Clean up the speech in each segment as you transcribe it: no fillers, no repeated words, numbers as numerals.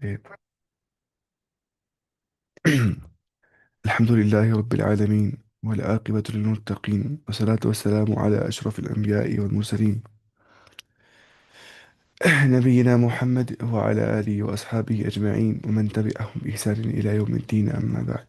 إيه. الحمد لله رب العالمين، والعاقبة للمتقين، والصلاة والسلام على أشرف الأنبياء والمرسلين. نبينا محمد وعلى آله وأصحابه أجمعين ومن تبعهم بإحسان إلى يوم الدين، أما بعد.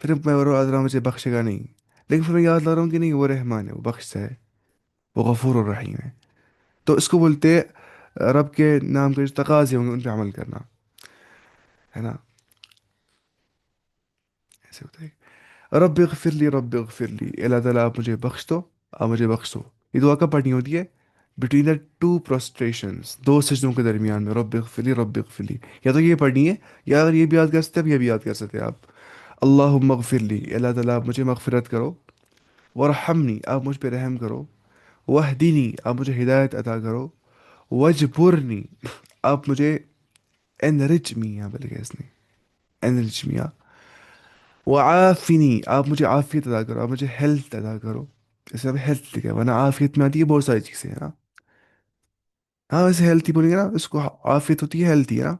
پھر میں وہ یاد رہا ہوں مجھے بخشے گا نہیں، لیکن پھر میں یاد لا رہا ہوں کہ نہیں وہ رحمان ہے، وہ بخشتا ہے، وہ غفور الرحیم ہے. تو اس کو بولتے ہیں رب کے نام کے جو تقاضے ہوں گے ان پہ عمل کرنا، ہے نا. ایسے ہوتا ہے. رب اغفر لی، رب اغفر لی، اللہ تعالیٰ آپ مجھے بخش دو، آپ مجھے بخش دو. یہ دعا کب پڑھنی ہوتی ہے؟ بٹوین دا ٹو پروسٹریشنس، دو سجدوں کے درمیان میں، رب اغفر لی رب اغفر لی. یا تو یہ پڑھنی ہے، یا اگر یہ بھی یاد کر سکتے ہیں، اب یہ بھی یاد کر سکتے ہیں آپ. اللہم اغفر لی، اللہ تعالیٰ آپ مجھے مغفرت کرو، ورحمنی، آپ مجھ پہ رحم کرو، وحدینی، آپ مجھے ہدایت عطا کرو، وجبرنی، آپ مجھے انرچ می، یہاں پہ لکھا ہے اس نے انرچ می، وعافنی، آپ مجھے عافیت عطا کرو، آپ مجھے ہیلتھ عطا کرو. اس میں ہیلتھ لکھا ہے، ورنہ عافیت میں آتی ہے بہت ساری چیزیں، ہے نا. ہاں ویسے ہیلتھ ہی بولیں گے نا اس کو، عافیت ہوتی ہے ہیلتھ ہی، ہے نا.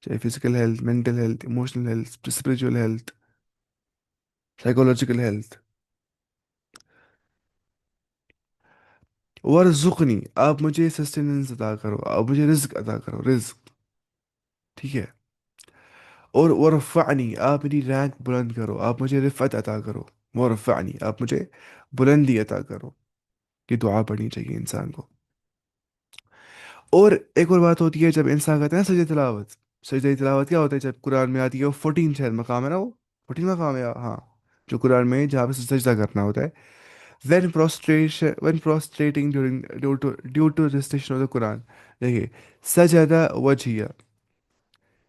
چاہے physical health, mental health, emotional health, spiritual health, psychological health. ورزقنی، آپ مجھے سسٹیننس عطا کرو، آپ مجھے رزق عطا کرو، رزق. ٹھیک ہے. اور ورفعنی، آپ میری رینک بلند کرو، آپ مجھے رفعت عطا کرو. ورفعنی، آپ مجھے بلندی عطا کرو. یہ دعا پڑھنی چاہیے انسان کو. اور ایک اور بات ہوتی ہے جب انسان کرتا ہے نا سجدہ تلاوت. سجدہ تلاوت کیا ہوتا ہے جب قرآن میں آتی ہے، وہ 14 شاید مقام ہے نا، وہ 14 مقام ہے ہاں، جو قرآن میں جہاں پہ سجدہ کرنا ہوتا ہے. when prostrating due to recitation of the قرآن. دیکھیے، سجدہ وجہیہ،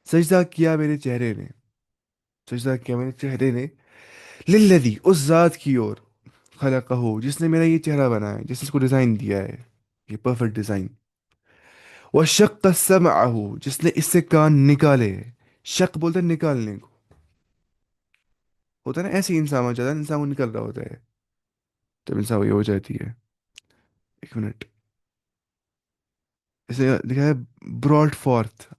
سجدہ کیا میرے چہرے نے، سجدہ کیا میرے چہرے نے، للذی، اس ذات کی اور، خلقہ، جس نے میرا یہ چہرہ بنایا ہے، جس نے اس کو ڈیزائن دیا ہے، یہ پرفیکٹ ڈیزائن. وشق سمعہ، جس نے اس سے کان نکالے. شق بولتے ہیں نکالنے کو، ہوتا ہے نا ایسے ہی انسان ہو جاتا ہے، انسان کو نکل رہا ہوتا ہے جب انسان کو یہ ہو جاتی ہے. ایک منٹ، اسے لکھا ہے براڈ فورتھ،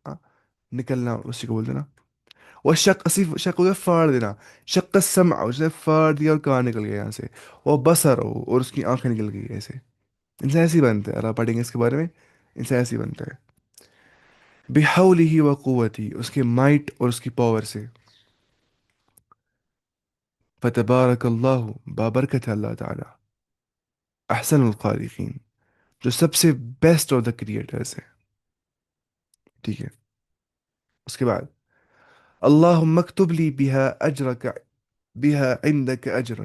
نکلنا اسی کو بولتے ہیں نا. وہ شق، اسی شق ہو گیا پھاڑ دینا. شق السمع، اس نے پھاڑ دیا اور کان نکل گیا یہاں سے. وہ بصر ہو، اور اس کی آنکھیں نکل گئی ایسے. انسان ایسے ہی بنتا ہے، اگر آپ پڑھیں گے اس کے بارے میں، انسان ایسے ہی بنتا ہے. بحولہ و قوتی، اس کے مائٹ اور اس کی پاور سے. فتبارک اللہ، بابرکت ہے اللہ تعالی، احسن الخالقین، جو سب سے بیسٹ آف دا کریٹرز ہے. ٹھیک ہے. اس کے بعد اللہم اکتب لی بہا اجرک، بہا عندک اجرا.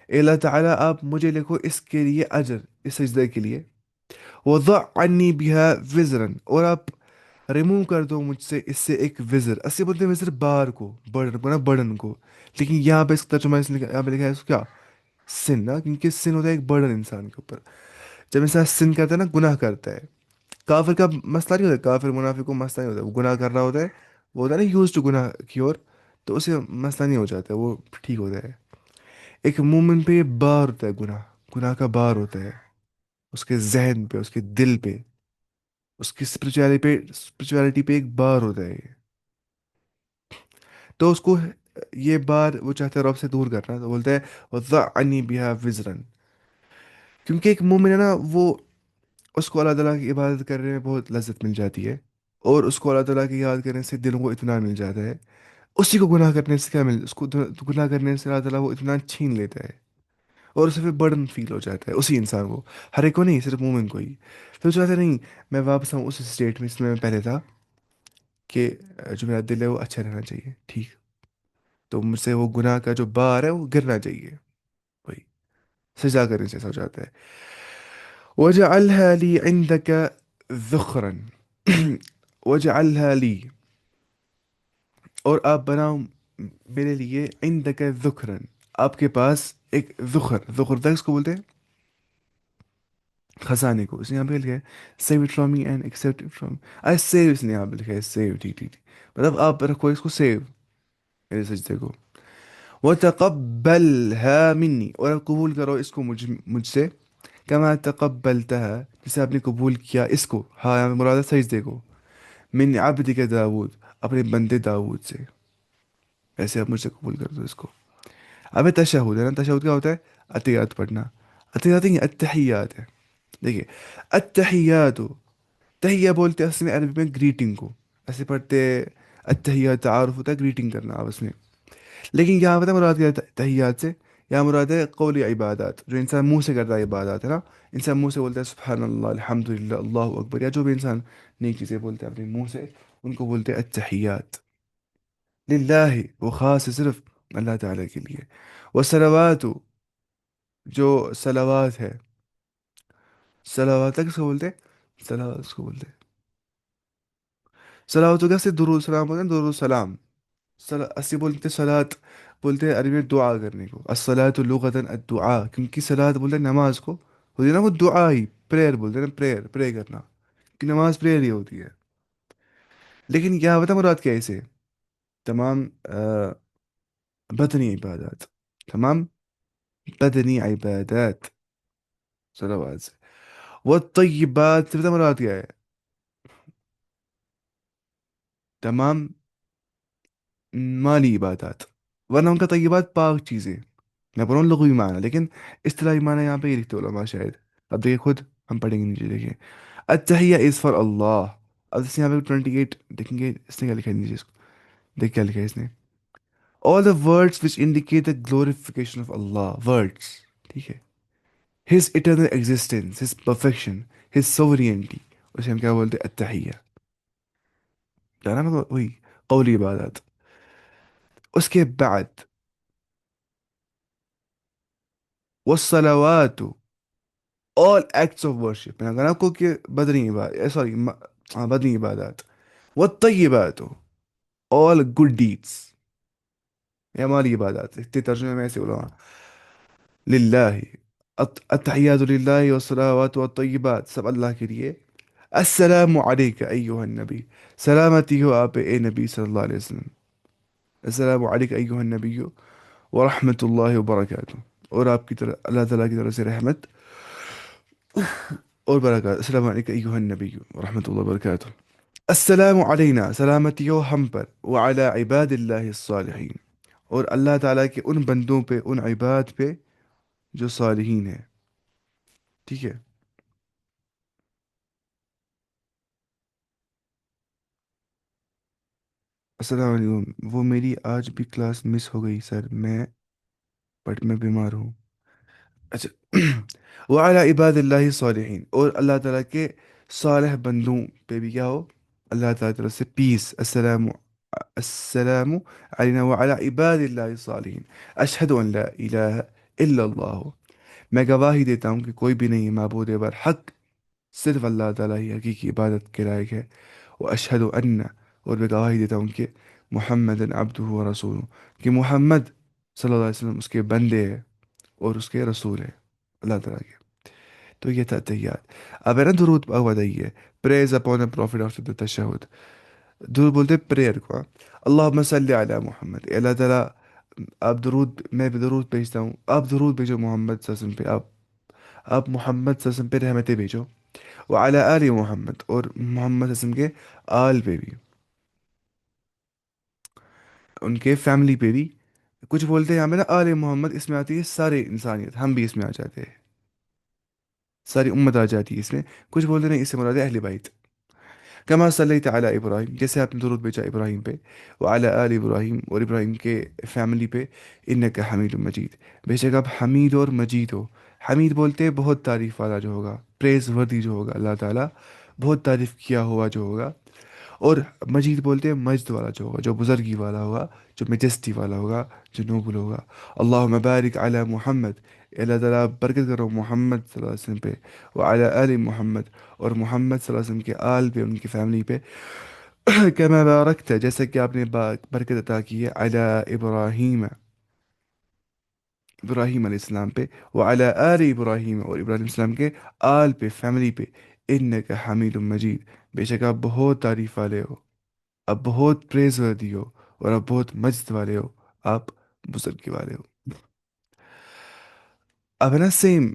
اے اللہ تعالیٰ آپ مجھے لکھو اس کے لیے اجر، اس سجدے کے لیے. وضع عنی بہا وزرن، اور آپ ریموو کر دو مجھ سے اس سے ایک وزر. اسے بولتے ہیں وزر بار کو، برڈن کو نا، برڈن کو. لیکن یہاں پہ اس کا ترجمہ یہاں پہ لکھا ہے اس کو کیا، سن نا، کیونکہ سن ہوتا ہے ایک برڈن انسان کے اوپر. جب انسان سن کرتا ہے نا، گناہ کرتا ہے. کافر کا مسئلہ نہیں ہوتا، کافر منافق کو مسئلہ نہیں ہوتا، وہ گناہ کر رہا ہوتا ہے، وہ ہوتا ہے نا یوز ٹو گناہ کی اور، تو اسے مسئلہ نہیں ہو جاتا ہے، وہ ٹھیک ہوتا ہے. ایک مومن پہ یہ بار ہوتا ہے، گناہ، گناہ کا بار ہوتا ہے اس کے ذہن پہ، اس کے دل پہ، اس کی اسپرچویلٹی پہ ایک بار ہوتا ہے یہ. تو اس کو یہ بار وہ چاہتا ہے رب سے دور کرنا، تو بولتا ہے وَضَعْ عَنِّي بِهَا وِزْرًا. کیونکہ ایک مومن ہے نا، وہ اس کو اللہ تعالیٰ کی عبادت کرنے میں بہت لذت مل جاتی ہے، اور اس کو اللہ تعالیٰ کی یاد کرنے سے دل کو اطمینان مل جاتا ہے. اسی کو گناہ کرنے سے کیا مل، اس کو گناہ کرنے سے اللہ تعالیٰ وہ اطمینان چھین لیتا ہے، اور اسے پھر برڈن فیل ہو جاتا ہے اسی انسان کو. ہر ایک کو نہیں، صرف مومن کو ہی. پھر وہ چاہتا ہے نہیں، میں واپس آؤں اس اسٹیٹ میں جس میں میں پہلے تھا، کہ جو میرا دل ہے وہ اچھا رہنا چاہیے. ٹھیک. تو مجھ سے وہ گناہ کا جو بار ہے وہ گرنا چاہیے. وہی سجا کرنے سے ایسا ہو جاتا ہے. وَجَعَلْهَا لِي عِنْدَكَ ذُخْرًا. وَجَعَلْهَا لِي، اور آپ بناؤ میرے لیے عندک ذخرًا، آپ کے پاس ایک ذخر. ذخر تک اس کو بولتے ہیں خزانے کو. اس نے یہاں پہ لکھا ہے save it from me and accept it from. I save, اس نے یہاں پہ لکھا ہے سیو. ٹھیک ٹھیک ٹھیک، مطلب آپ رکھو اس کو سیو، میرے سجدے کو. وَتَقَبَّلْهَا مِنِّي، اور آپ قبول کرو اس کو مجھ سے. كما تقبلتها، جسے آپ نے قبول کیا اس کو، ہاں یہاں پہ مراد ہے سجدے کو، من عبدک داود، اپنے بندے داود سے. ایسے آپ مجھ سے قبول کر دو اس کو. اب تشہد ہے نا، تشہد کیا ہوتا ہے؟ عطیات پڑھنا. عطیات نہیں، التحیات ہے. دیکھیے، التحیات، تحیہ بولتے ہیں اصل میں عربی میں گریٹنگ کو. ایسے پڑھتے التحیات، تعارف ہوتا ہے گریٹنگ کرنا آپس میں. لیکن یہاں پتہ ہے مراد کیا ہے تحیات سے؟ یہاں مراد ہے قولی عبادات، جو انسان منہ سے کرتا ہے عبادات، ہے نا. انسان منہ سے بولتا ہے سبحان اللہ، الحمد للہ، اللہ اکبر، یا جو بھی انسان نئی چیزیں بولتے ہیں اپنے منہ سے، ان کو بولتے ہیں التحیات للہ. وہ خاص ہے صرف اللہ تعالیٰ کے لیے. والصلوات، جو صلوات ہے، صلوات کس کو بولتے ہیں؟ صلوات اس کو بولتے ہیں. صلوات کو کیسے درود سلام بولتے ہیں؟ درود سلام. اسی بولتے ہیں صلات، بولتے ہیں عربی میں دعا کرنے کو. الصلاۃ لغتاً الدعاء، کیونکہ صلات بولتے ہیں نماز کو، ہوتی ہے نا وہ دعا ہی، پریئر بولتے ہیں نا، پریئر، پرے کرنا، کہ نماز پریئر ہی ہوتی ہے. لیکن کیا بتا مراد کیا ہے اسے؟ تمام بدنی عبادات، تمام بدنی عبادات صلوات سے. والطیبات سے بتا مراد کیا ہے؟ تمام مالی عبادات. ورنہ ان کا طیبات پاک چیزیں. میں بول رہا ہوں لغوی معنی، لیکن اصطلاحی معنی یہاں پہ یہ لکھتے علماء شاید. اب دیکھیں خود، ہم پڑھیں گے نیچے دیکھیں. التحیہ از فار اللہ. اب اس یہاں پہ 28 دیکھیں گے اس نے کیا لکھا ہے نیچے اس کو. دیکھ کیا لکھا ہے اس نے. All the words which indicate the glorification of Allah. Words. ٹھیک ہے. His eternal existence, His perfection, His sovereignty. اسے ہم کیا بولتے ہیں؟ التحیہ. جانا میں وہی قولی عبادات. اس کے بعد والصلوات، all acts of worship. میں نے کہا نا آپ کو کہ بدنی عبادت، سوری، بدنی عبادات. والطیبات، all good deeds. یا مالی عبادات، اتنے ترجمے میں ایسے بولا للہ. التحیات للہ والصلوات والطیبات، سب اللہ کے لیے. السلام علیک ایہا النبی، سلامتی ہو آپ پہ اے نبی صلی اللہ علیہ وسلم. السلام علیک ایہا النبی ورحمۃ اللہ وبرکاتہ. اور آپ کی طرف اللہ تعالیٰ کی طرف سے رحمت اور برکات. السلام علیکم ایہا النبی ورحمۃ اللہ وبرکاتہ. السلام علینا، سلامتی ہو ہم پر، وعلی عباد اللہ الصالحین، اور اللہ تعالیٰ کے ان بندوں پہ، ان عباد پہ جو صالحین ہیں. ٹھیک ہے. السلام علیکم، وہ میری آج بھی کلاس مس ہو گئی سر، میں بیمار ہوں. اچھا. وعلی عباد اللہ صالحین، اور اللہ تعالیٰ کے صالح بندوں پہ بھی کیا ہو؟ اللہ تعالیٰ کی طرف سے پیس. السلام علینا وعلی عباد اللہ صالحین. اشہد ان لا الہ الا اللہ، میں گواہی دیتا ہوں کہ کوئی بھی نہیں معبود بر حق، صرف اللہ تعالیٰ ہی حقیقی عبادت کے لائق ہے. وہ اشہد ان، اور میں گواہی دیتا ہوں کہ محمد عبدہ و رسول، کہ محمد صلی اللہ علیہ وسلم اس کے بندے ہیں اور اس کے رسول ہیں اللہ تعالیٰ کے. تو یہ تھا تحیات. اب ہے نا درود پاک بتائیے. Praise upon a prophet after the تشہد. درود بولتے پریئر کو. اللہم صلی علی محمد، اے اللہ تعالیٰ آپ درود، میں بھی درود بھیجتا ہوں، آپ درود بھیجو محمد صلی اللہ علیہ وسلم پہ، آپ محمد صلی اللہ علیہ وسلم پہ رحمتیں بھیجو. وعلی آل محمد، اور محمد صلی اللہ علیہ وسلم کے آل پہ بھی، ان کے فیملی پہ بھی. کچھ بولتے ہیں یہاں پہ نا آل محمد، اس میں آتی ہے سارے انسانیت، ہم بھی اس میں آ جاتے ہیں، ساری امت آ جاتی ہے اس میں. کچھ بولتے نہیں، اس سے مراد ہے اہل بیت. کما صلیت علی ابراہیم، جیسے آپ نے درود بھیجا ابراہیم پہ. وعلی آل ابراہیم، اور ابراہیم کے فیملی پہ. انک حمید مجید، بے شک آپ حمید اور مجید ہو. حمید بولتے ہیں بہت تعریف والا جو ہوگا، پریز وردی جو ہوگا، اللہ تعالیٰ بہت تعریف کیا ہوا جو ہوگا. اور مجید بولتے ہیں مجد والا جو ہوگا، جو بزرگی والا ہوگا، جو میجسٹی والا ہوگا، جو نوبل ہوگا. اللہم بارک علی محمد، اے اللہ تعالیٰ برکت کرو محمد صلی اللہ علیہ وسلم پہ. وعلی آل محمد، اور محمد صلی اللہ علیہ وسلم کے آل پہ، ان کی فیملی پہ. کما بارکت، جیسا کہ آپ نے برکت عطا کی ہے، علی ابراہیم، ابراہیم علیہ السلام پہ. وعلی آل ابراہیم، اور ابراہیم علیہ السلام کے آل پہ، فیملی پہ. انک حمید مجید، بے شک آپ بہت تعریف والے ہو، آپ بہت پریز وردی ہو، اور آپ بہت مجد والے ہو، آپ بزرگی والے ہو. اب ہے نا سیم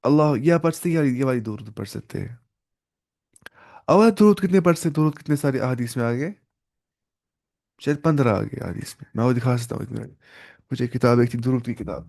اللہ، یہ پڑھ سکتے ہیں، یہ والی درود پڑھ سکتے ہیں. اور درود کتنے پڑھ سکتے؟ درود کتنے سارے احادیث میں آگے؟ شاید 15 آگے احادیث میں وہ دکھا سکتا ہوں ایک منٹ. مجھے کتاب ایک تھی، درود کی کتاب.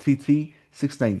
3369।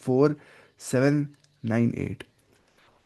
4798।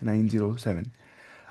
907।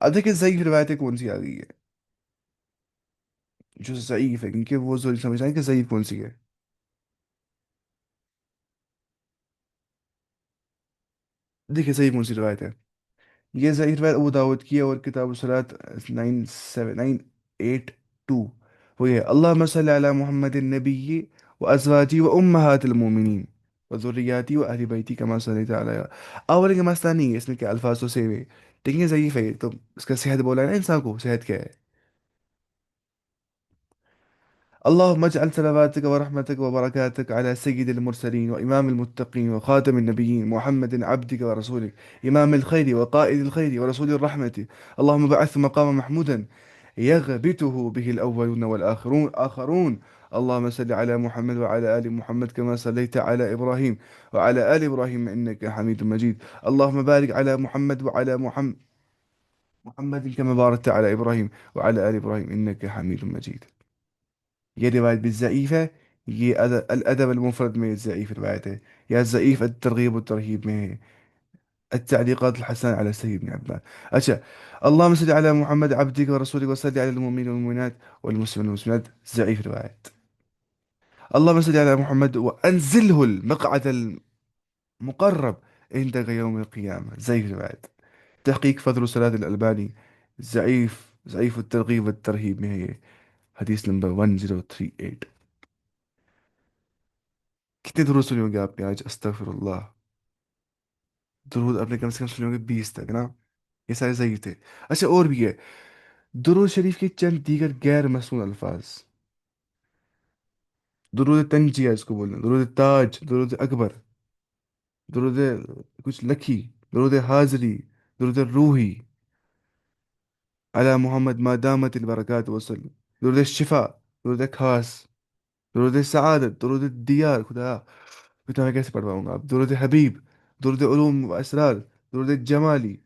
اب دیکھیں ضعیف روایتیں کون سی آ گئی ہے، جو ضعیف ہے، کیونکہ وہ ضروری سمجھ رہے ہیں کہ ضعیف کون سی ہے. دیکھیں صحیح کون سی روایت ہے. یہ ضعیف روایت ابو داود کی ہے، اور کتاب الصلاۃ 97982. وہ یہ اللہم صلی علی محمد النبی و ازواجی و امہات المومنین و ذریاتی و اہل بیتی کما صلیت علی. اول کا مسئلہ نہیں ہے اس میں، کیا الفاظ تو سیو ہے، لیکن یہ ضعیف ہے یہ تو. اس کا صحت بولا ہے نا انسان کو، صحت کیا ہے. اللهم اجعل صلواتك ورحمتك وبركاتك على سيد المرسلين وإمام المتقين وخاتم النبيين محمد عبدك ورسولك إمام الخير وقائد الخير ورسول الرحمة. اللهم بعث مقام محمودا يغبطه به الأولون والآخرون. اللهم صل على محمد وعلى آل محمد كما صليت على إبراهيم وعلى آل إبراهيم إنك حميد مجيد. اللهم بارك على محمد وعلى محمد كما باركت على إبراهيم وعلى آل إبراهيم إنك حميد مجيد. یہ روایت بھی ضعیف ہے. یہ الادب المفرد میں ضعیف روایت ہے، یا ضعیف الترغیب والترہیب میں ہے. التعلیقات الحسن على سید بن عبان. اچھا. اللهم صل على محمد عبدك ورسولك وصل على المؤمنين والمؤمنات والمسلمين والمسلمات. ضعيف روایت. اللهم صل على محمد وانزله المقعد المقرب عندك يوم القيامة. ضعيف روایت. تحقیق فضل صلاة الألباني. ضعیف الترغیب والترہیب میں ہے یہ. حدیث نمبر 1038. کتنے درود سنے ہوں گے آپ نے آج؟ استغفر اللہ. درود آپ نے کم سے کم سنے ہوں گے 20 تک نا. یہ سارے ضعیف تھے. اچھا اور بھی ہے. درود شریف کے چند دیگر غیر مسنون الفاظ. درود تنجیہ اس کو بولتے ہیں، درود تاج، درود اکبر، درود کچھ لکھی، درود حاضری، درود روحی، علی محمد ما دامت البرکات وسلم، درود شفا، درود خاص، درود سعادت، درود دیار. خدا خدا میں کیسے پڑھ پاؤں گا. آپ درود حبیب، درود علوم و اسرار، درود جمالی.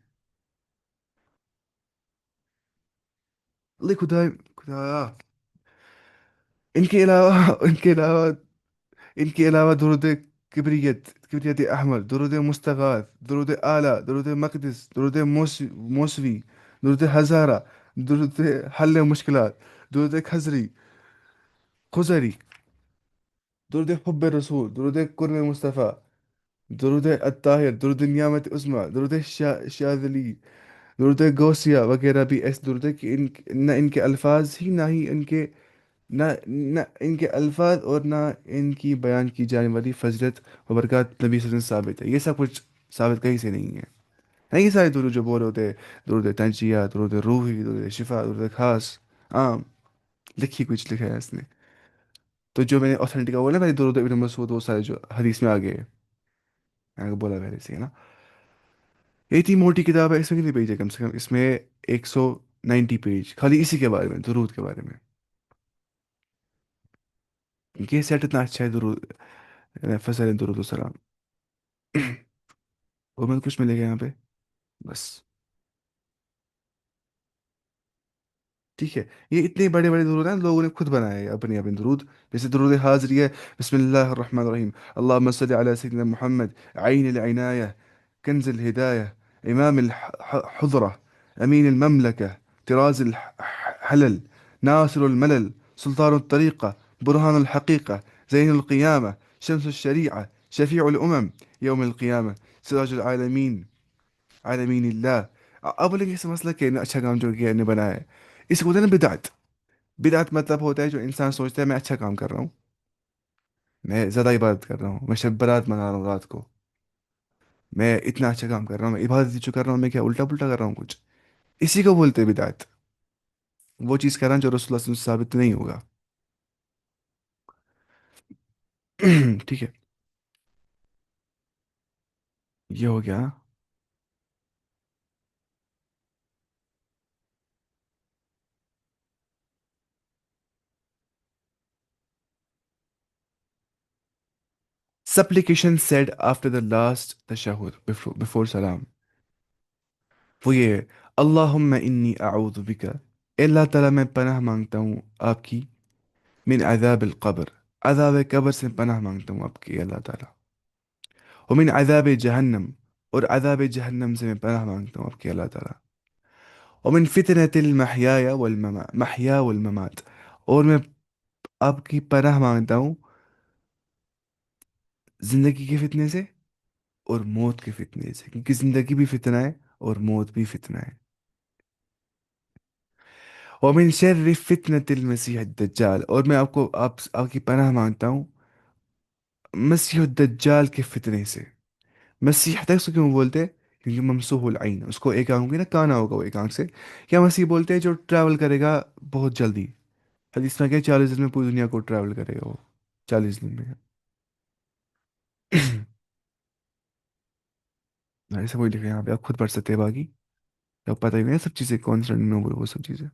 اللہ خدا. خدا. ان کے علاوہ درود کبریت احمد، درود مستغاث، درود اعلیٰ، درود مقدس، درود موسوی، درود ہزارہ، درود حل مشکلات، درود خزری، درود حب رسول، درود قرب مصطفیٰ، درود الطاہر، درود نعمت عظمیٰ، درود شاذلی، درود غوثیہ وغیرہ بھی ایسے درود ہے کہ نہ ان کے الفاظ ہی، نہ ہی ان کے، نہ ان کے الفاظ اور نہ ان کی بیان کی جانے والی فضیلت و برکات نبی صلی اللہ علیہ وسلم سے ثابت ہے. یہ سب کچھ ثابت کہیں سے نہیں ہے. نہیں، یہ سارے درود جو بول ہوتے ہیں، درود تنجیہ، درود روحی، درود شفا، درود خاص، عام، لکھی کچھ لکھا ہے اس نے. تو جو میں نے اوتھینٹک بولا نا، درود ابن مسعود، وہ سارے جو حدیث میں آ گئے ہیں، میں نے بولا پہلے سے ہے نا. یہ اتنی موٹی کتاب ہے، اس میں کتنے پیج ہے کم سے کم؟ اس میں 190 پیج خالی اسی کے بارے میں، درود کے بارے میں. یہ سیٹ اتنا اچھا ہے درود، فضل درود السلام. اور میں کچھ ملے گا یہاں پہ بس. ٹھیک ہے. یہ اتنے بڑے بڑے درود ہیں، لوگوں نے خود بنائے ہیں اپنے اپنے درود. جیسے درود حاضری ہے، بسم اللہ الرحمن الرحیم، اللہم صلی علی سیدنا محمد عین العنایہ، کنز الہدایہ، امام الحضرہ، امین المملکہ، طراز الحلل، ناصر الملل، سلطان الطریقہ، برہان الحقیقہ، زین القیامہ، شمس الشریعہ، شفیع الامم یوم القیامہ، سراج العالمین، عالمین اللہ. اب بولیں گے اس مسئلہ کہ اچھا کام جو کیا نے بنایا ہے، اس کو بولتے ہیں نا بدعت. بدعت مطلب ہوتا ہے جو انسان سوچتا ہے میں اچھا کام کر رہا ہوں، میں زیادہ عبادت کر رہا ہوں، میں شب برات منا رہا ہوں رات کو، میں اتنا اچھا کام کر رہا ہوں، میں عبادت جو کر رہا ہوں، میں کیا الٹا پلٹا کر رہا ہوں کچھ. اسی کو بولتے ہیں بدعت. وہ چیز کر رہا ہوں جو رسول اللہ صلی اللہ علیہ وسلم سے ثابت نہیں ہوگا. ٹھیک ہے. یہ ہو گیا. Supplication said after the last tashahhud, before salam. وہ یہ ہے، اللہم انی اعوذ بک، اے اللہ تعالیٰ میں پناہ مانگتا ہوں آپ کی، من عذاب القبر، عذاب قبر سے پناہ مانگتا ہوں آپ کی اے اللہ تعالیٰ، ومن عذاب جہنم، اور عذاب جہنم سے میں پناہ مانگتا ہوں آپ کی اللہ تعالیٰ، ومن فتنة المحیا والممات، محیا والممات، اور میں آپ کی پناہ مانگتا ہوں زندگی کے فتنے سے اور موت کے فتنے سے، کیونکہ زندگی بھی فتنہ ہے اور موت بھی فتنہ ہے۔ ومن شر فتنة المسیح الدجال، اور میں آپ کی پناہ مانگتا ہوں مسیح الدجال کے فتنے سے۔ مسیح تک اس کو کیوں بولتے ہیں؟ کیونکہ ممسوح العین، اس کو ایک آنکھ ہوگی نا، کانا ہوگا وہ ایک آنکھ سے، کیا مسیح بولتے ہیں جو ٹریول کرے گا بہت جلدی، حدیث میں کہ 40 دن میں پوری دنیا کو ٹریول کرے گا وہ، 40 دن میں۔ ایسا وہی لکھا ہے یہاں پہ، آپ خود پڑھ سکتے ہیں باقی، آپ پتہ ہی نہیں ہے سب چیزیں کون سا میں وہ سب چیزیں۔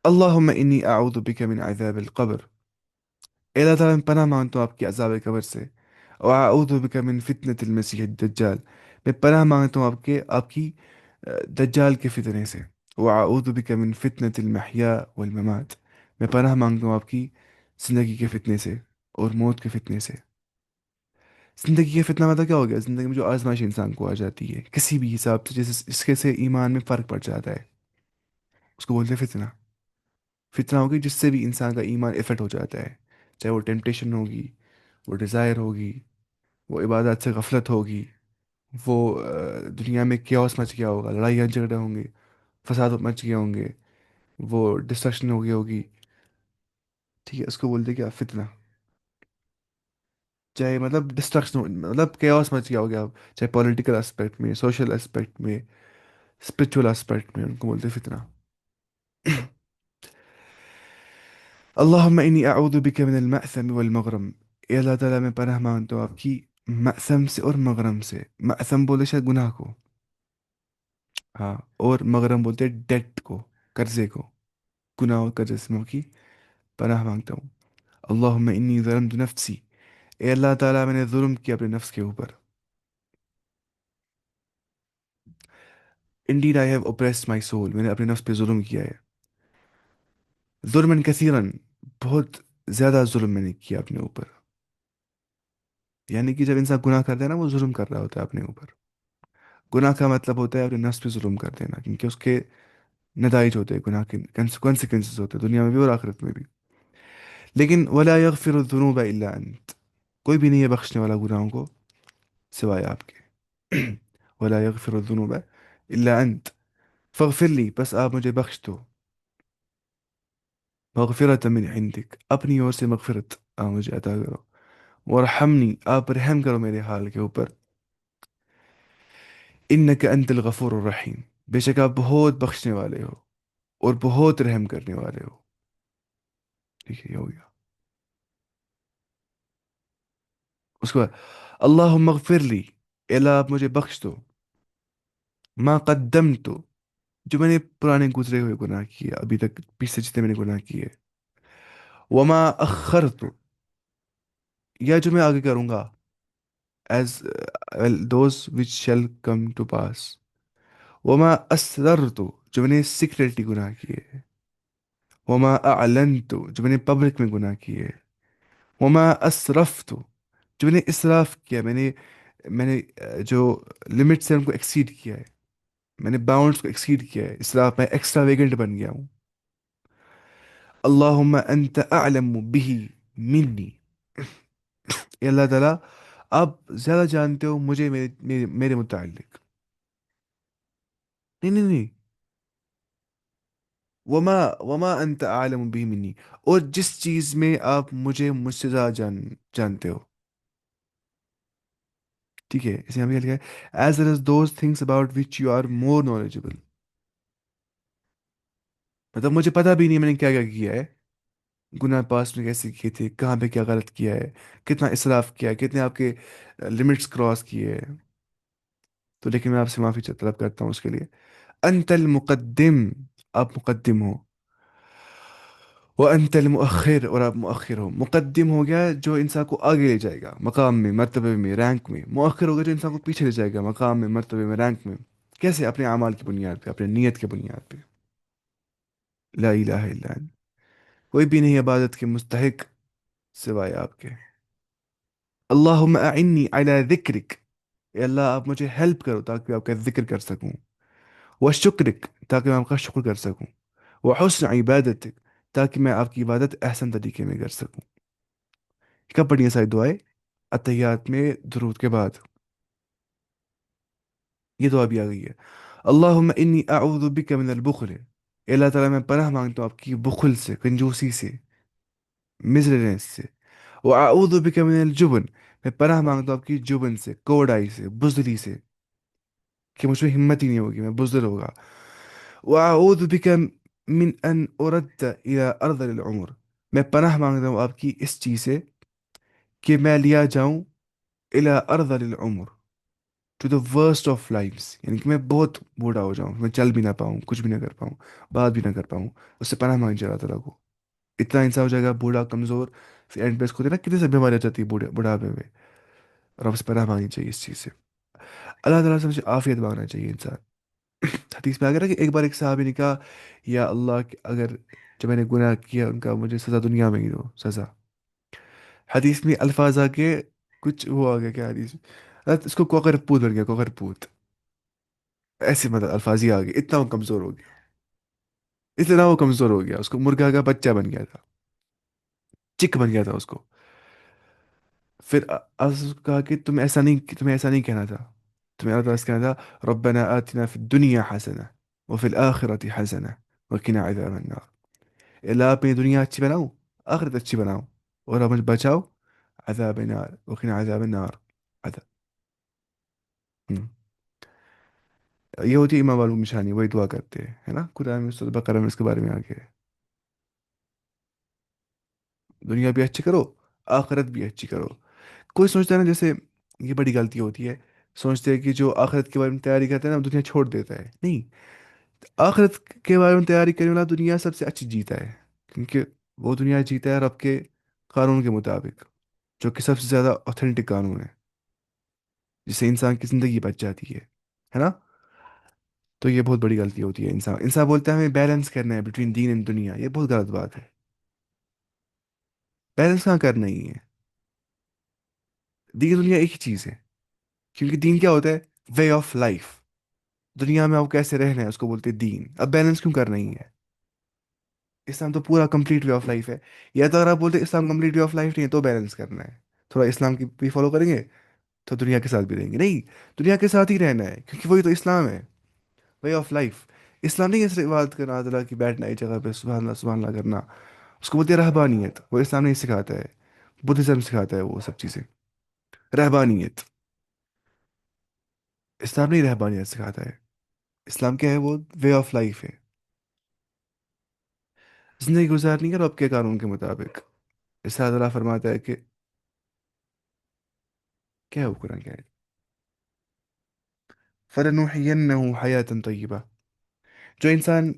اللہم انی اعوذ بک من عذاب القبر، اے اللہ تعالیٰ میں پناہ مانگتا ہوں آپ کی عذاب قبر سے، واعوذ بک من فتنة المسیح الدجال، میں پناہ مانگتا ہوں آپ کی دجال کے فتنے سے، واعوذ بک من فتنة المحیا والممات، میں پناہ مانگتا ہوں آپ کی زندگی کے فتنے سے اور موت کے فتنے سے۔ زندگی کا فتنہ مطلب کیا ہو گیا؟ زندگی میں جو آزمائش انسان کو آ جاتی ہے کسی بھی حساب سے، جیسے اس کے سے ایمان میں فرق پڑ جاتا ہے، اس کو بولتے ہیں فتنہ۔ فتنہ ہوگی جس سے بھی انسان کا ایمان افیکٹ ہو جاتا ہے، چاہے وہ ٹیمپٹیشن ہوگی، وہ ڈیزائر ہوگی، وہ عبادات سے غفلت ہوگی، وہ دنیا میں کیوس مچ گیا ہوگا، لڑائیاں جھگڑے ہوں گے، فساد مچ گئے ہوں گے، وہ ڈسٹرکشن ہو گئی ہوگی، ٹھیک ہے، اس کو بولتے ہیں کیا؟ فتنہ۔ چاہے مطلب ڈسٹرکشن، مطلب کیوس مچ گیا ہو گیا، چاہے پولیٹیکل اسپیکٹ میں، سوشل اسپیکٹ میں، اسپرچول اسپیکٹ میں، ان کو بولتے ہیں فتنہ۔ اللہم انی اعوذ بک من المأثم والمغرم، اے اللہ تعالیٰ میں پناہ مانگتا ہوں آپ کی مأثم سے اور مغرم سے۔ مأثم بولے شاید گناہ کو، ہاں، اور مغرم بولتے ڈیٹ کو، قرضے کو، گناہ اور قرضے سے میں آپ کی پناہ مانگتا ہوں۔ اللہم انی ظلمت نفسی، اے اللہ تعالیٰ میں نے ظلم کیا اپنے نفس کے اوپر۔ Indeed I have oppressed my civil, میں نے اپنے نفس پہ ظلم کیا ہے۔ ظلم کثیرن، بہت زیادہ ظلم میں نے کیا اپنے اوپر، یعنی کہ جب انسان گناہ کرتا ہے نا وہ ظلم کر رہا ہوتا ہے اپنے اوپر۔ گناہ کا مطلب ہوتا ہے اپنے نفس پہ ظلم کر دینا، کیونکہ اس کے نتائج ہوتے ہیں، گناہ کے کانسیکوینسز ہوتے ہیں دنیا میں بھی اور آخرت میں بھی۔ لیکن ولا یغفر الذنوب الا انت، کوئی بھی نہیں ہے بخشنے والا گناہوں کو سوائے آپ کے۔ ولا یغفر الذنوب الا انت فاغفر لی، بس آپ مجھے بخش دو، مغفرت من عندک، اپنی اور سے مغفرت آپ مجھے عطا کرو، ورحمنی، آپ رحم کرو میرے حال کے اوپر، انک انت الغفور الرحیم، بے شک آپ بہت بخشنے والے ہو اور بہت رحم کرنے والے ہو۔ ٹھیک ہے، یہ ہو گیا۔ اس کے بعد اللہم اغفر لی، اے اللہ آپ مجھے بخش دو، ما قدمت، جو میں نے پرانے گزرے ہوئے گناہ کیے، ابھی تک پیچھے جتنے میں نے گناہ کیے، وما اخرت، یا جو میں آگے کروں گا، as those which shall come to pass, وما اسررت، جو میں نے سیکریٹلی گناہ کیے، وما اعلنت، جو میں نے پبلک میں گناہ کیے، وما اسرفت، جو میں نے اسراف کیا، میں نے جو لمٹس ہیں ان کو ایکسیڈ کیا ہے، میں نے باؤنڈس کو ایکسیڈ کیا ہے، اسراف، میں ایکسٹرا ویگنٹ بن گیا ہوں۔ اللہم انت اعلم به منی، اے اللہ تعالیٰ آپ زیادہ جانتے ہو مجھے میرے متعلق۔ نہیں نہیں نہیں، وما انت اعلم به منی، اور جس چیز میں آپ مجھ سے زیادہ جانتے ہو، ٹھیک ہے، اسے ہمیں کیا لکھا ہے؟ As well as those things about which you are more knowledgeable, مطلب مجھے پتا بھی نہیں میں نے کیا کیا کیا ہے، گناہ پاس میں کیسے کیے تھے، کہاں پہ کیا غلط کیا ہے، کتنا اسراف کیا ہے، کتنے آپ کے لمٹس کراس کیے ہیں، تو لیکن میں آپ سے معافی طلب کرتا ہوں اس کے لیے۔ انت المقدم، آپ مقدم ہو، وانت المؤخر، اور آپ مؤخر ہو۔ مقدم ہو گیا جو انسان کو آگے لے جائے گا مقام میں، مرتبے میں، رینک میں، مؤخر ہو گیا جو انسان کو پیچھے لے جائے گا مقام میں، مرتبے میں، رینک میں۔ کیسے؟ اپنے اعمال کی بنیاد پہ، اپنے نیت کی بنیاد پہ۔ لا الہ الا انت، کوئی بھی نہیں عبادت کے مستحق سوائے آپ کے۔ اللہم اعنی علی ذکرک، اے اللہ آپ مجھے ہیلپ کرو تاکہ میں آپ کا ذکر کر سکوں، وہ شکرک تاکہ میں آپ کا شکر کر سکوں، وہ حسن عبادتک تاکہ میں آپ کی عبادت احسن طریقے میں کر سکوں۔ کب پڑھنی ہے ساری دعائیں؟ اتحیات میں درود کے بعد یہ دعا بھی آ گئی ہے۔ اللہم انی اعوذ بک من البخل، اے اللہ تعالیٰ میں پناہ مانگتا ہوں آپ کی بخل سے، کنجوسی سے، مزرنس سے۔ واعوذ بک من الجبن، میں پناہ مانگتا ہوں آپ کی جبن سے، کوڑائی سے، بزدلی سے، کہ مجھ میں ہمت ہی نہیں ہوگی، میں بزدل ہوگا۔ واعوذ بک من ان ارد الى ارذل العمر، میں پناہ مانگتا ہوں آپ کی اس چیز سے کہ میں لیا جاؤں الى ارذل العمر، to the worst of lives, یعنی کہ میں بہت بوڑھا ہو جاؤں، میں چل بھی نہ پاؤں، کچھ بھی نہ کر پاؤں، بات بھی نہ کر پاؤں۔ اس سے پناہ مانگی اللہ تعالیٰ کو، اتنا انسان ہو جائے گا بوڑھا کمزور، پھر اینڈ پہ اس کو ہوتی ہے نا کتنی سب بیماری ہو جاتی ہے بڑھاپے میں، اور اب سے پناہ مانگنی چاہیے اس چیز سے۔ اللہ تعالیٰ سے مجھے عافیت مانگنا چاہیے انسان۔ حدیث میں آ گیا نا کہ ایک بار ایک صحابی نے کہا یا اللہ کہ اگر جو میں نے گناہ کیا ان کا مجھے سزا دنیا میں ہی دو، سزا۔ حدیث میں الفاظ آ کے کچھ وہ آ گیا، کیا حدیث میں، اس کو کوکر پوت بن گیا، کوکر پوت، ایسے مطلب الفاظ ہی آ گئے، اتنا وہ کمزور ہو گیا، اتنا وہ کمزور ہو گیا، اس کو مرغا کا بچہ بن گیا تھا، چک بن گیا تھا اس کو۔ پھر اس کو کہا کہ تمہیں ایسا نہیں کہنا تھا، تمہیں اللہ تعالیٰ سے کہنا تھا ربنا آتنا فی الدنیا حسنہ وفی الآخرۃ حسنہ وقنا عذاب النار، اے اللہ اپنی دنیا اچھی بناؤ، آخرت اچھی بناؤ، اور اب مجھے بچاؤ عذاب النار، وقنا عذاب النار۔ عذاب ہم۔ یہ ہوتی ہے امام والوں کی نشانی، وہی دعا کرتے ہیں، ہے نا، قرآن میں سورۃ بقرہ میں اس کے بارے میں آگے ہے، دنیا بھی اچھی کرو، آخرت بھی اچھی کرو۔ کوئی سوچتا ہے نا جیسے، یہ بڑی غلطی ہوتی ہے، سوچتے ہیں کہ جو آخرت کے بارے میں تیاری کرتا ہے نا وہ دنیا چھوڑ دیتا ہے، نہیں، آخرت کے بارے میں تیاری کرنے والا دنیا سب سے اچھی جیتا ہے، کیونکہ وہ دنیا جیتا ہے رب کے قانون کے مطابق، جو کہ سب سے زیادہ اوتھینٹک قانون ہے، جس سے انسان کی زندگی بچ جاتی ہے نا۔ تو یہ بہت بڑی غلطی ہوتی ہے، انسان بولتا ہے ہمیں بیلنس کرنا ہے بٹوین دین اینڈ دنیا، یہ بہت غلط بات ہے، بیلنس کہاں کرنا ہی ہے، دین دنیا ایک ہی چیز ہے، کیونکہ دین کیا ہوتا ہے؟ وے آف لائف، دنیا میں آپ کیسے رہنا ہے اس کو بولتے ہیں دین، اب بیلنس کیوں کرنا ہی ہے؟ اسلام تو پورا کمپلیٹ وے آف لائف ہے، یا تو اگر آپ بولتے ہیں اسلام کمپلیٹ وے آف لائف نہیں ہے تو بیلنس کرنا ہے، تھوڑا اسلام کی بھی فالو کریں گے تو دنیا کے ساتھ بھی رہیں گے، نہیں، دنیا کے ساتھ ہی رہنا ہے کیونکہ وہی تو اسلام ہے، وے آف لائف۔ اسلام نہیں ہے صرف عبادت کرنا، اللہ کی بیٹھنا ایک جگہ پہ سبحان اللہ کرنا، اس کو بولتے ہیں رہبانیت، وہ اسلام نہیں سکھاتا ہے، بدھزم سکھاتا ہے وہ سب چیزیں، رہبانیت، اسلام نہیں رہبانیت سکھاتا ہے، اسلام کیا ہے؟ وہ وے آف لائف ہے، زندگی گزارنی ہے رب کے قانون کے مطابق۔ اس سے اللہ فرماتا ہے کہ کیا ہے وہ قرآن کیا ہے، فَلَنُحْيِيَنَّهُ حَيَاةً طَيِّبَةً، جو انسان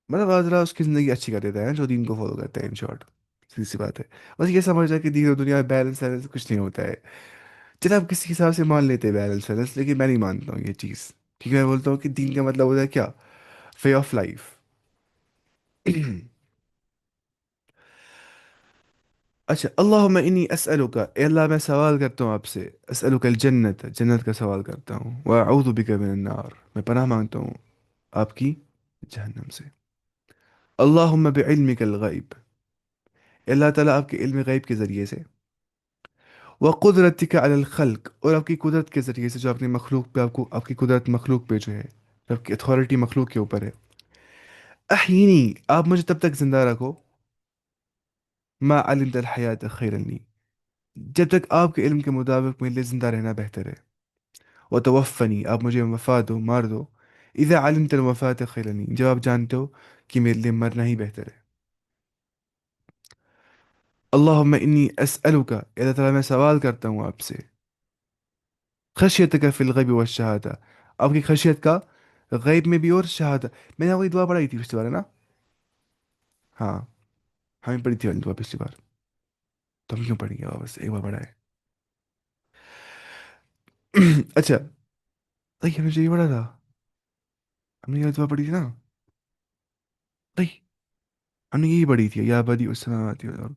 مطلب اللہ تعالیٰ اس کی زندگی اچھی کر دیتا ہے جو دین کو فالو کرتا ہے، ان شارٹ سیدھی سی بات ہے، بس یہ سمجھ جائے کہ دین اور دنیا میں بیلنس ویلنس کچھ نہیں ہوتا ہے، چلے آپ کسی حساب سے مان لیتے ہیں بیلنس ویلنس، لیکن میں نہیں مانتا ہوں یہ چیز، کیونکہ میں بولتا ہوں کہ دین کا مطلب ہوتا ہے کیا؟ Way of life. اچھا، اللہم انی اسألک، اے اللہ میں سوال کرتا ہوں آپ سے، اسألک الجنت، جنت کا سوال کرتا ہوں، واعوذ بک من النار، میں پناہ مانگتا ہوں آپ کی جہنم سے۔ اللہم بعلمک الغیب، اے اللہ تعالیٰ آپ کے علم غیب کے ذریعے سے، وقدرتک علی الخلق، اور آپ کی قدرت کے ذریعے سے جو اپنی مخلوق پہ آپ کی قدرت مخلوق پہ جو ہے، آپ کی اتھارٹی مخلوق کے اوپر ہے، احینی، آپ مجھے تب تک زندہ رکھو، ما علمت الحیات خیرا لی، جب تک آپ کے علم کے مطابق میرے لیے زندہ رہنا بہتر ہے، وتوفنی، آپ مجھے وفات دو، مار دو، اذا علمت الوفات خیرا لی، جب آپ جانتے ہو کہ میرے لیے مرنا ہی بہتر ہے۔ اللہم انی اسألک، اے اللہ تعالیٰ میں سوال کرتا ہوں آپ سے، خشیتک فی الغیب والشہادہ، آپ کی خشیت کا غیب میں بھی اور شہادت، میں نے آپ کو یہ دعا پڑھائی تھی پچھلی بار، ہے نا؟ ہاں، ہمیں پڑھی تھی والی دعا پچھلی بار، تو ہم کیوں پڑھیں گے واپس ایک بار پڑھا ہے؟ اچھا، نہیں ہمیں جو یہ پڑھا تھا، ہم نے یہ دعا پڑھی تھی نا، نہیں، ہم نے یہی پڑھی تھی، یا بدی السماوات والارض،